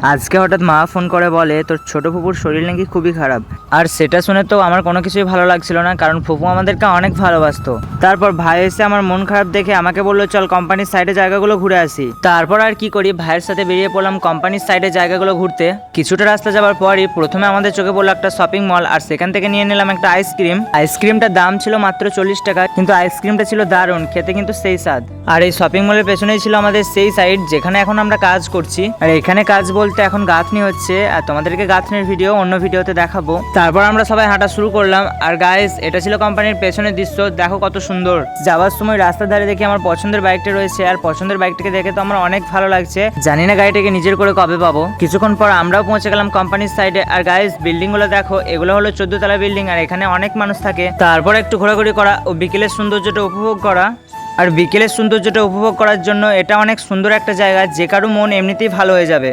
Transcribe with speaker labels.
Speaker 1: আজকে হঠাৎ মা ফোন করে বলে তোর ছোট ফুপুর শরীর নাকি খুবই খারাপ। আর সেটা শুনে তো আমার কোনো কিছুই ভালো লাগছিল না, কারণ ফুপু আমাদেরকে অনেক ভালোবাসতো। তারপর ভাই এসে আমার মন খারাপ দেখে আমাকে বললো চল কোম্পানির সাইডে জায়গাগুলো ঘুরে আসি। তারপর আর কি করি, ভাইয়ের সাথে বেরিয়ে পড়লাম কোম্পানির সাইডে জায়গাগুলো ঘুরতে। কিছুটা রাস্তা যাওয়ার পরই প্রথমে আমাদের চোখে পড়লো একটা শপিং মল, আর সেখান থেকে নিয়ে নিলাম একটা আইসক্রিম। আইসক্রিমটার দাম ছিল মাত্র 40 টাকা, কিন্তু আইসক্রিমটা ছিল দারুণ খেতে, কিন্তু সেই স্বাদ। আর এই শপিং মলের পেছনেই ছিল আমাদের সেই সাইড যেখানে এখন আমরা কাজ করছি। আর এখানে কাজ বলতে এখন গাঁথনি হচ্ছে, আর তোমাদেরকে গাঁথনির ভিডিও অন্য ভিডিওতে দেখাবো। তারপর আমরা সবাই হাঁটা শুরু করলাম। আর গাইস, এটা ছিল কোম্পানির পেছনের দৃশ্য, দেখো কত সুন্দর। যাওয়ার সময় রাস্তার ধারে দেখি আমার পছন্দের বাইকটা রয়েছে, আর পছন্দের বাইকটাকে দেখে তো আমার অনেক ভালো লাগছে। জানি না গাড়িটাকে নিজের করে কবে পাবো। কিছুক্ষণ পর আমরাও পৌঁছে গেলাম কোম্পানির সাইডে। আর গাইস, বিল্ডিং গুলো দেখো, এগুলো হলো 14 তলা বিল্ডিং, আর এখানে অনেক মানুষ থাকে। তারপর একটু ঘোরাঘুরি করা ও বিকেলের সৌন্দর্যটা উপভোগ করা। আর বিকেলের সৌন্দর্যটা উপভোগ করার জন্য এটা অনেক সুন্দর একটা জায়গা, যে কারো মন এমনিতেই ভালো হয়ে যাবে।